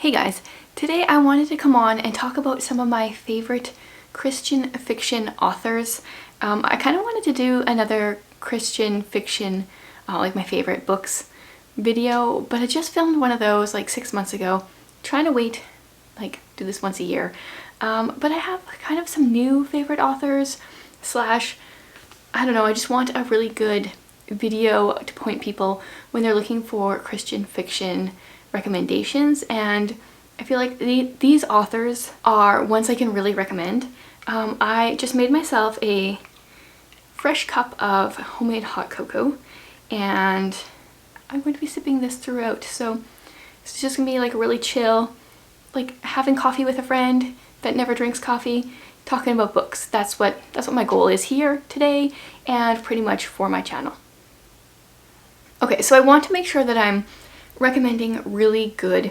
Hey guys, today I wanted to come on and talk about some of my favorite Christian fiction authors. I kind of wanted to do another Christian fiction, like my favorite books video, but I just filmed one of those like 6 months ago, trying to wait, like do this once a year. But I have kind of some new favorite authors slash, I don't know, I just want a really good video to point people when they're looking for Christian fiction recommendations, and I feel like these authors are ones I can really recommend. I just made myself a fresh cup of homemade hot cocoa and I'm going to be sipping this throughout, so it's just gonna be like really chill, like having coffee with a friend that never drinks coffee, talking about books. That's what my goal is here today and pretty much for my channel. Okay, so I want to make sure that I'm recommending really good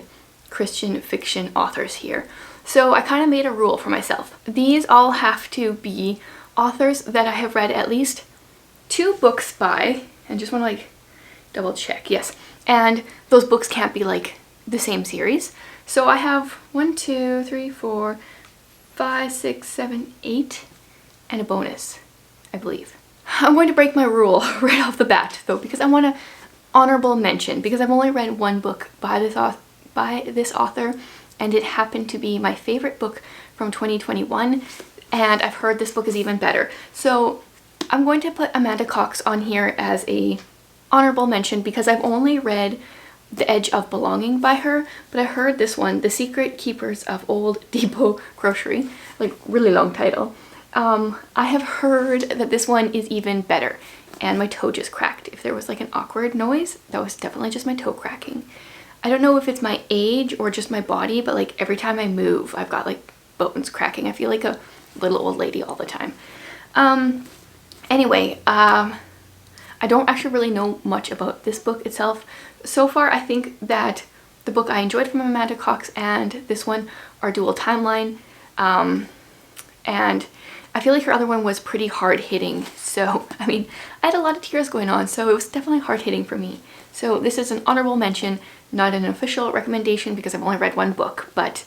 Christian fiction authors here. So I kind of made a rule for myself. These all have to be authors that I have read at least 2 books by, and just want to like double check, yes. And those books can't be like the same series. So I have 1, 2, 3, 4, 5, 6, 7, 8, and a bonus, I believe. I'm going to break my rule right off the bat though, because I want to honorable mention, because I've only read 1 book by this author, and it happened to be my favorite book from 2021, and I've heard this book is even better. So I'm going to put Amanda Cox on here as a honorable mention because I've only read The Edge of Belonging by her, but I heard this one, The Secret Keepers of Old Depot Grocery, like really long title. I have heard that this one is even better, and my toe just cracked. If there was like an awkward noise, that was definitely just my toe cracking. I don't know if it's my age or just my body, but like every time I move, I've got like bones cracking. I feel like a little old lady all the time. Anyway, I don't actually really know much about this book itself. So far, I think that the book I enjoyed from Amanda Cox and this one are dual timeline. And I feel like her other one was pretty hard-hitting, so I mean, I had a lot of tears going on, so it was definitely hard-hitting for me. So this is an honorable mention, not an official recommendation because I've only read 1 book, but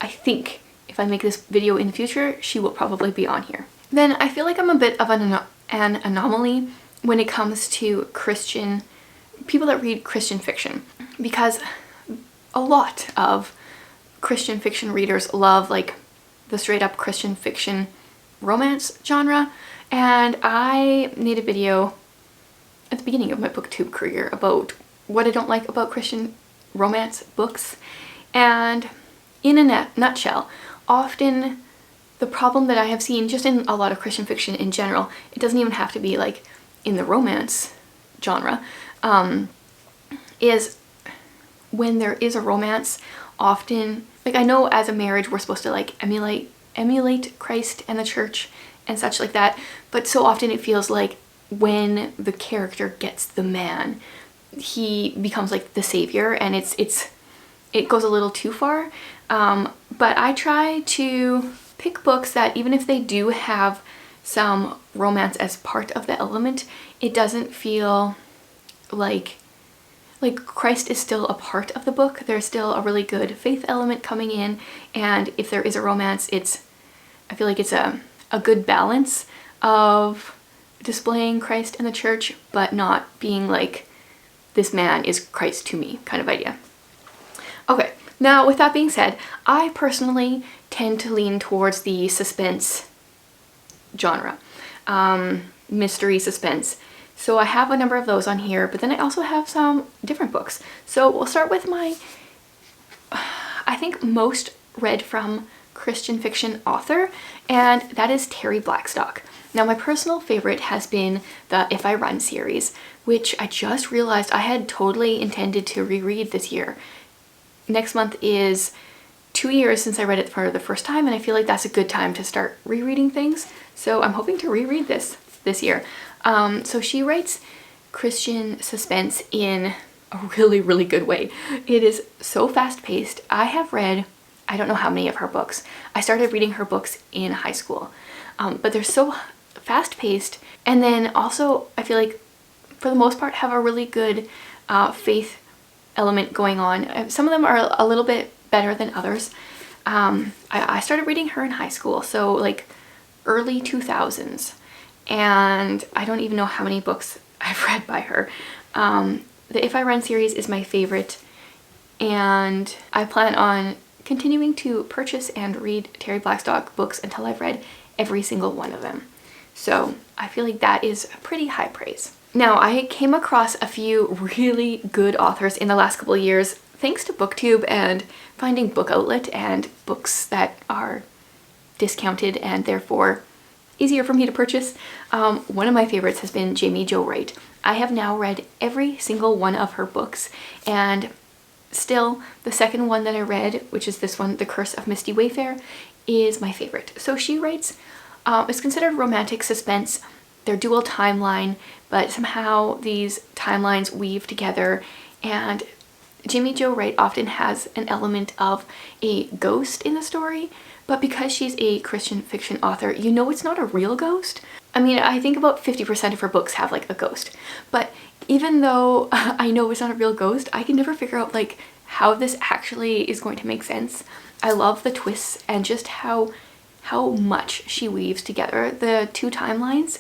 I think if I make this video in the future, she will probably be on here. Then I feel like I'm a bit of an anomaly when it comes to people that read Christian fiction, because a lot of Christian fiction readers love like the straight up Christian fiction romance genre, and I made a video at the beginning of my booktube career about what I don't like about Christian romance books, and in a nutshell, often the problem that I have seen just in a lot of Christian fiction in general, it doesn't even have to be like in the romance genre, is when there is a romance, often, like I know as a marriage we're supposed to like emulate Christ and the church and such like that, but so often it feels like when the character gets the man, he becomes like the savior, and it goes a little too far. But I try to pick books that even if they do have some romance as part of the element, it doesn't feel like Christ is still a part of the book. There's still a really good faith element coming in, and if there is a romance, I feel like it's a good balance of displaying Christ and the church, but not being like, this man is Christ to me kind of idea. Okay, now with that being said, I personally tend to lean towards the suspense genre, mystery suspense. So I have a number of those on here, but then I also have some different books. So we'll start with my, I think, most read from Christian fiction author, and that is Terry Blackstock. Now my personal favorite has been the If I Run series, which I just realized I had totally intended to reread this year. Next month is 2 years since I read it for the first time, and I feel like that's a good time to start rereading things. So I'm hoping to reread this year. So she writes Christian suspense in a really, really good way. It is so fast-paced. I have read, I don't know how many of her books. I started reading her books in high school, but they're so fast-paced, and then also I feel like for the most part have a really good faith element going on. Some of them are a little bit better than others. I started reading her in high school, so like early 2000s, and I don't even know how many books I've read by her. The If I Run series is my favorite, and I plan on continuing to purchase and read Terry Blackstock books until I've read every single one of them. So I feel like that is pretty high praise. Now, I came across a few really good authors in the last couple of years thanks to BookTube and finding Book Outlet and books that are discounted and therefore easier for me to purchase. One of my favorites has been Jo Wright. I have now read every single one of her books, and still the second one that I read, which is this one, The Curse of Misty Wayfair, is my favorite. So she writes, it's considered romantic suspense. They're dual timeline, but somehow these timelines weave together, and Jo Wright often has an element of a ghost in the story, but because she's a Christian fiction author, you know it's not a real ghost. I mean, I think about 50% of her books have like a ghost, but even though I know it's not a real ghost, I can never figure out like how this actually is going to make sense. I love the twists and just how much she weaves together the two timelines.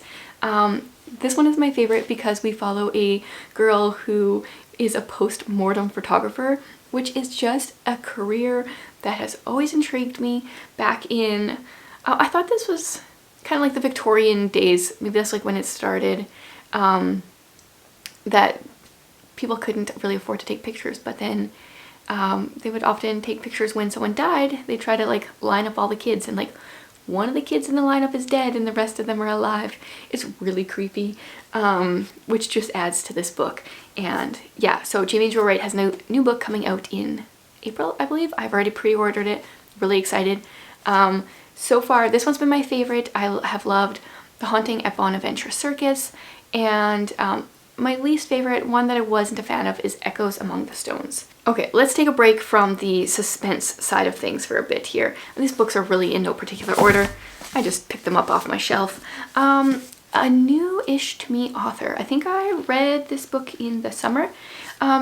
This one is my favorite because we follow a girl who is a post-mortem photographer, which is just a career that has always intrigued me. Back in, I thought this was kind of like the Victorian days, maybe that's like when it started, that people couldn't really afford to take pictures, but then they would often take pictures when someone died. They try to like line up all the kids, and like one of the kids in the lineup is dead and the rest of them are alive. It's really creepy, which just adds to this book. And yeah, so Jo Wright has a new book coming out in April, I believe. I've already pre-ordered it. Really excited. So far, this one's been my favorite. I have loved The Haunting at Bonaventure Circus, and my least favorite, one that I wasn't a fan of, is Echoes Among the Stones. Okay, let's take a break from the suspense side of things for a bit here. And these books are really in no particular order. I just picked them up off my shelf. A new-ish to me author, I think I read this book in the summer,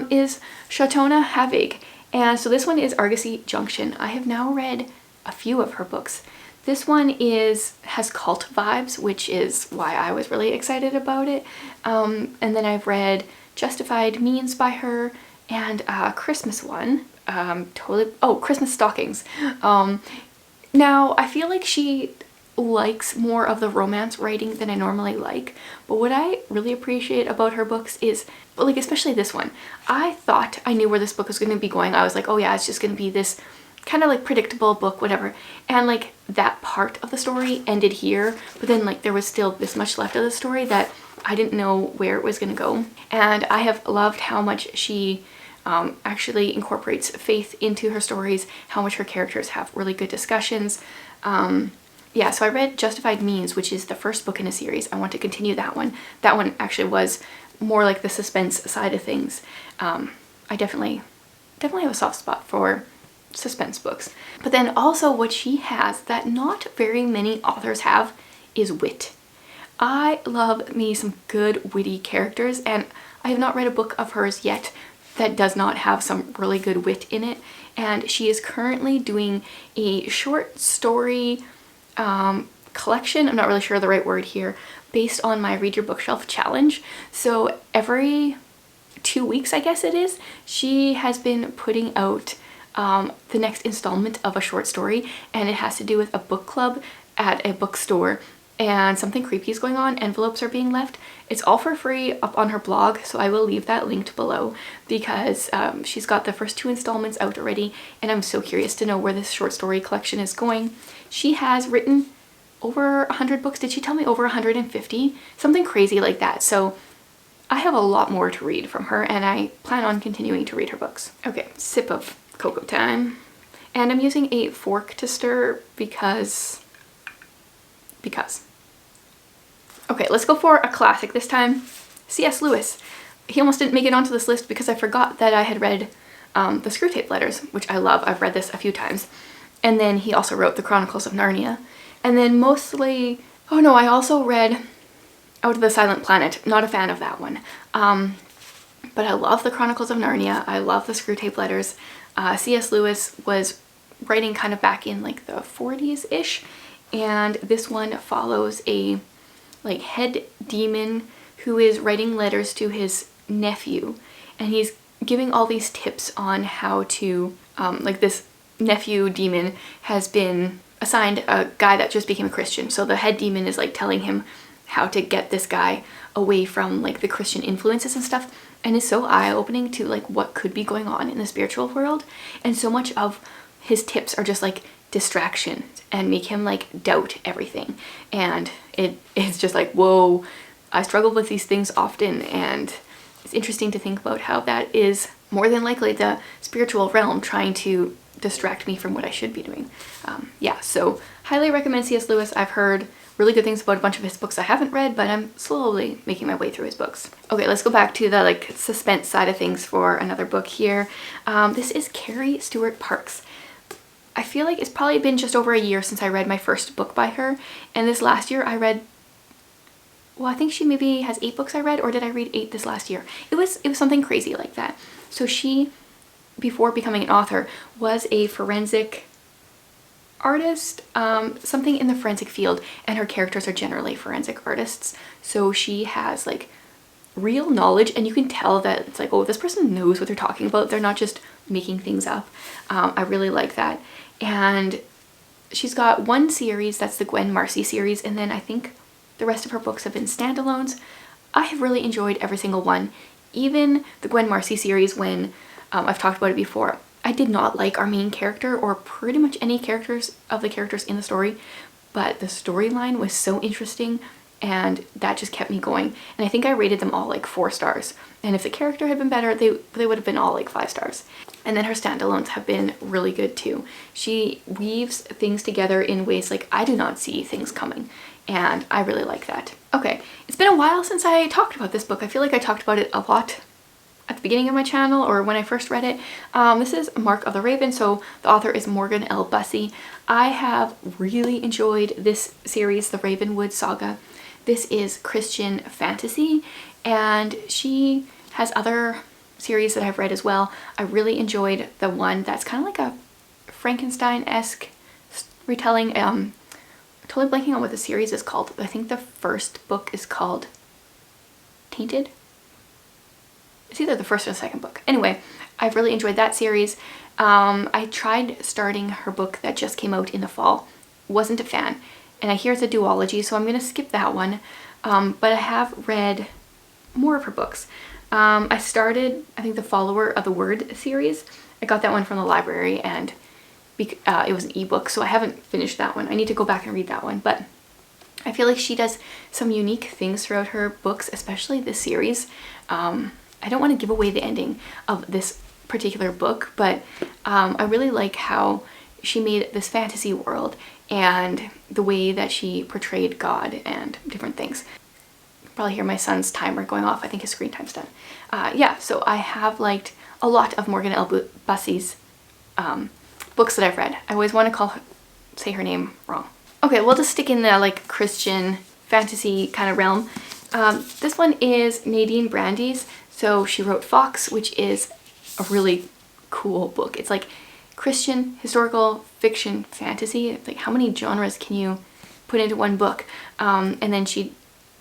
is Sharona Havig. And so this one is Argosy Junction. I have now read a few of her books. This one has cult vibes, which is why I was really excited about it. And then I've read Justified Means by her, and a Christmas one, Christmas Stockings. Now, I feel like she likes more of the romance writing than I normally like, but what I really appreciate about her books is, like especially this one, I thought I knew where this book was going to be going. I was like, oh yeah, it's just going to be this kind of like predictable book, whatever, and like that part of the story ended here, but then like there was still this much left of the story that I didn't know where it was going to go. And I have loved how much she actually incorporates faith into her stories, how much her characters have really good discussions. Yeah, so I read Justified Means, which is the first book in a series. I want to continue that one. That one actually was more like the suspense side of things. I definitely have a soft spot for suspense books. But then also what she has that not very many authors have is wit. I love me some good witty characters, and I have not read a book of hers yet that does not have some really good wit in it. And she is currently doing a short story collection, I'm not really sure of the right word here, based on my Read Your Bookshelf challenge. So every 2 weeks, I guess it is, she has been putting out the next installment of a short story, and it has to do with a book club at a bookstore, and something creepy is going on. Envelopes are being left. It's all for free up on her blog, so I will leave that linked below, because she's got the first 2 installments out already, and I'm so curious to know where this short story collection is going. She has written over 100 books. Did she tell me over 150? Something crazy like that. So I have a lot more to read from her, and I plan on continuing to read her books. Okay, sip of cocoa time. And I'm using a fork to stir because. Okay, let's go for a classic this time. C.S. Lewis. He almost didn't make it onto this list because I forgot that I had read the Screwtape Letters, which I love. I've read this a few times. And then he also wrote the Chronicles of Narnia. And then mostly, oh no, I also read Out of the Silent Planet. Not a fan of that one. But I love the Chronicles of Narnia. I love the Screwtape Letters. C.S. Lewis was writing kind of back in like the 40s-ish, and this one follows a like head demon who is writing letters to his nephew, and he's giving all these tips on how to, like this nephew demon has been assigned a guy that just became a Christian. So the head demon is like telling him how to get this guy away from like the Christian influences and stuff. And it's so eye-opening to like what could be going on in the spiritual world. And so much of his tips are just like distractions and make him like doubt everything. And it's just like, whoa, I struggle with these things often. And it's interesting to think about how that is more than likely the spiritual realm trying to distract me from what I should be doing. Yeah, so highly recommend C.S. Lewis. I've heard really good things about a bunch of his books I haven't read, but I'm slowly making my way through his books. Okay, let's go back to the like suspense side of things for another book here. This is Carrie Stewart Parks. I feel like it's probably been just over a year since I read my first book by her, and this last year I read, well, I think she maybe has 8 books I read, or did I read 8 this last year? It was something crazy like that. So she, before becoming an author, was a forensic artist, something in the forensic field, and her characters are generally forensic artists. So she has like real knowledge, and you can tell that it's like, oh, this person knows what they're talking about. They're not just making things up. I really like that. And she's got one series, that's the Gwen Marcy series, and then I think the rest of her books have been standalones. I have really enjoyed every single one. Even the Gwen Marcy series, when I've talked about it before, I did not like our main character or pretty much any characters of the characters in the story, but the storyline was so interesting and that just kept me going. And I think I rated them all like 4 stars. And if the character had been better, they would have been all like 5 stars. And then her standalones have been really good too. She weaves things together in ways like I do not see things coming, and I really like that. Okay, it's been a while since I talked about this book. I feel like I talked about it a lot at the beginning of my channel or when I first read it. This is Mark of the Raven, so the author is Morgan L Bussey. I have really enjoyed this series, the Ravenwood Saga. This is Christian fantasy, and she has other series that I've read as well. I really enjoyed the one that's kind of like a Frankenstein-esque retelling. Totally blanking on what the series is called. I think the first book is called Tainted. It's either the first or the second book. Anyway, I've really enjoyed that series. I tried starting her book that just came out in the fall. Wasn't a fan. And I hear it's a duology, so I'm going to skip that one. But I have read more of her books. I started, I think, the Follower of the Word series. I got that one from the library, and it was an ebook, so I haven't finished that one. I need to go back and read that one. But I feel like she does some unique things throughout her books, especially this series. I don't want to give away the ending of this particular book, but I really like how she made this fantasy world and the way that she portrayed God and different things. You can probably hear my son's timer going off. I think his screen time's done. Yeah, so I have liked a lot of Morgan L Bussey's books that I've read. I always want to say her name wrong. Okay, we'll just stick in the like Christian fantasy kind of realm. This one is Nadine Brandy's. So she wrote Fox, which is a really cool book. It's like Christian, historical, fiction, fantasy. It's like, how many genres can you put into one book? And then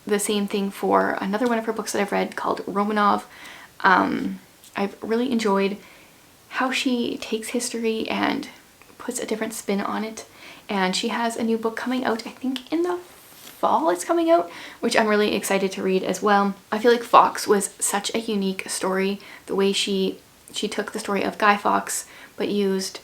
the same thing for another one of her books that I've read called Romanov. I've really enjoyed how she takes history and puts a different spin on it. And she has a new book coming out, I think in the fall it's coming out, which I'm really excited to read as well. I feel like Fox was such a unique story. The way she took the story of Guy Fawkes, but used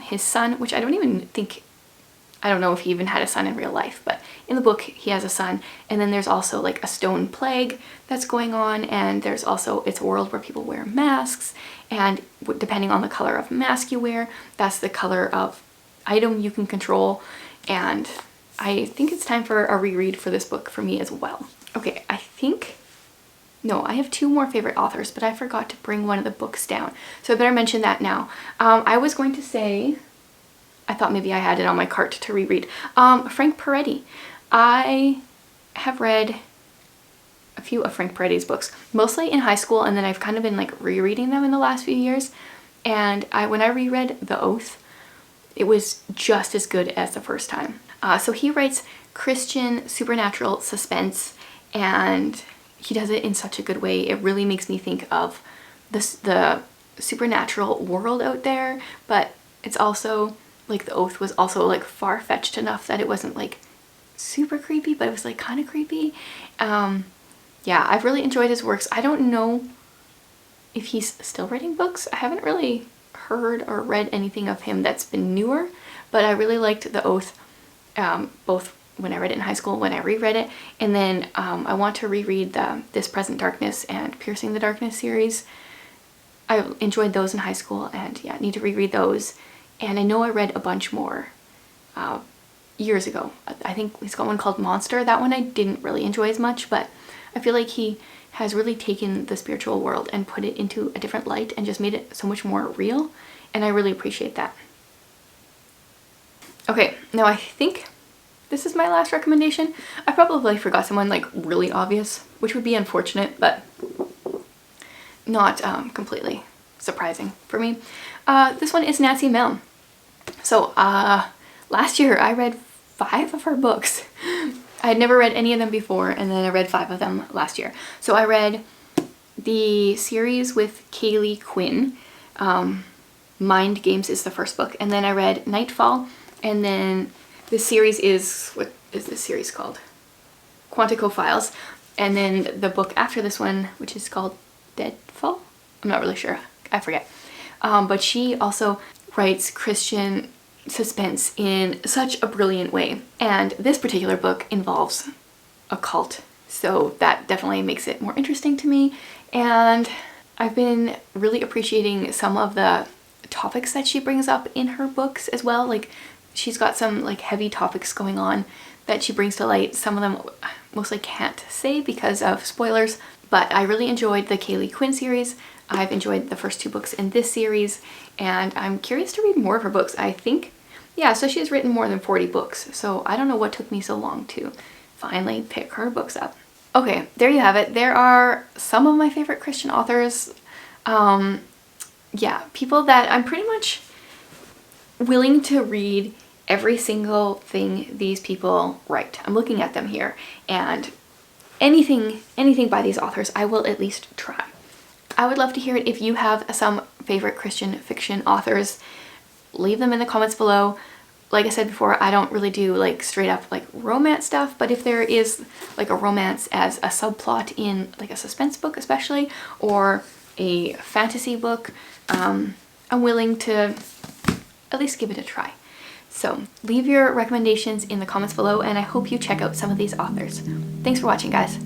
his son, which I don't know if he even had a son in real life, but in the book he has a son. And then there's also like a stone plague that's going on, and there's also, it's a world where people wear masks, and depending on the color of mask you wear, that's the color of item you can control. And I think it's time for a reread for this book for me as well. Okay, I have 2 more favorite authors, but I forgot to bring one of the books down, so I better mention that now. I was going to say, I thought maybe I had it on my cart to reread. Frank Peretti. I have read a few of Frank Peretti's books, mostly in high school, and then I've kind of been like rereading them in the last few years. and when I reread The Oath, it was just as good as the first time. So he writes Christian supernatural suspense, and he does it in such a good way. It really makes me think of the supernatural world out there, but it's also like The Oath was also like far-fetched enough that it wasn't like super creepy, but it was like kind of creepy. Yeah, I've really enjoyed his works. I don't know if he's still writing books. I haven't really heard or read anything of him that's been newer, but I really liked The Oath, both when I read it in high school and when I reread it. And then I want to reread the This Present Darkness and Piercing the Darkness series. I enjoyed those in high school, and yeah, need to reread those. And I know I read a bunch more years ago. I think he's got one called Monster. That one I didn't really enjoy as much, but I feel like he has really taken the spiritual world and put it into a different light and just made it so much more real, and I really appreciate that. Okay, now I think this is my last recommendation. I probably forgot someone like really obvious, which would be unfortunate, but not completely surprising for me. This one is Nancy Milne. So last year I read 5 of her books. I had never read any of them before, and then I read 5 of them last year. So I read the series with Kaylee Quinn. Mind Games is the first book, and then I read Nightfall, and then this series is, what is this series called? Quantico Files, and then the book after this one, which is called Deadfall? I'm not really sure, I forget. But she also writes Christian suspense in such a brilliant way, and this particular book involves a cult, so that definitely makes it more interesting to me. And I've been really appreciating some of the topics that she brings up in her books as well. Like, she's got some like heavy topics going on that she brings to light. Some of them mostly can't say because of spoilers, but I really enjoyed the Kaylee Quinn series. I've enjoyed the first 2 books in this series, and I'm curious to read more of her books. I think, yeah, so she's written more than 40 books, so I don't know what took me so long to finally pick her books up. Okay, there you have it. There are some of my favorite Christian authors. Yeah, people that I'm pretty much willing to read every single thing these people write. I'm looking at them here, and anything by these authors I will at least try. I would love to hear it if you have some favorite Christian fiction authors. Leave them in the comments below. Like I said before, I don't really do like straight up like romance stuff, but if there is like a romance as a subplot in like a suspense book especially, or a fantasy book, I'm willing to at least give it a try. So leave your recommendations in the comments below, and I hope you check out some of these authors. Thanks for watching, guys.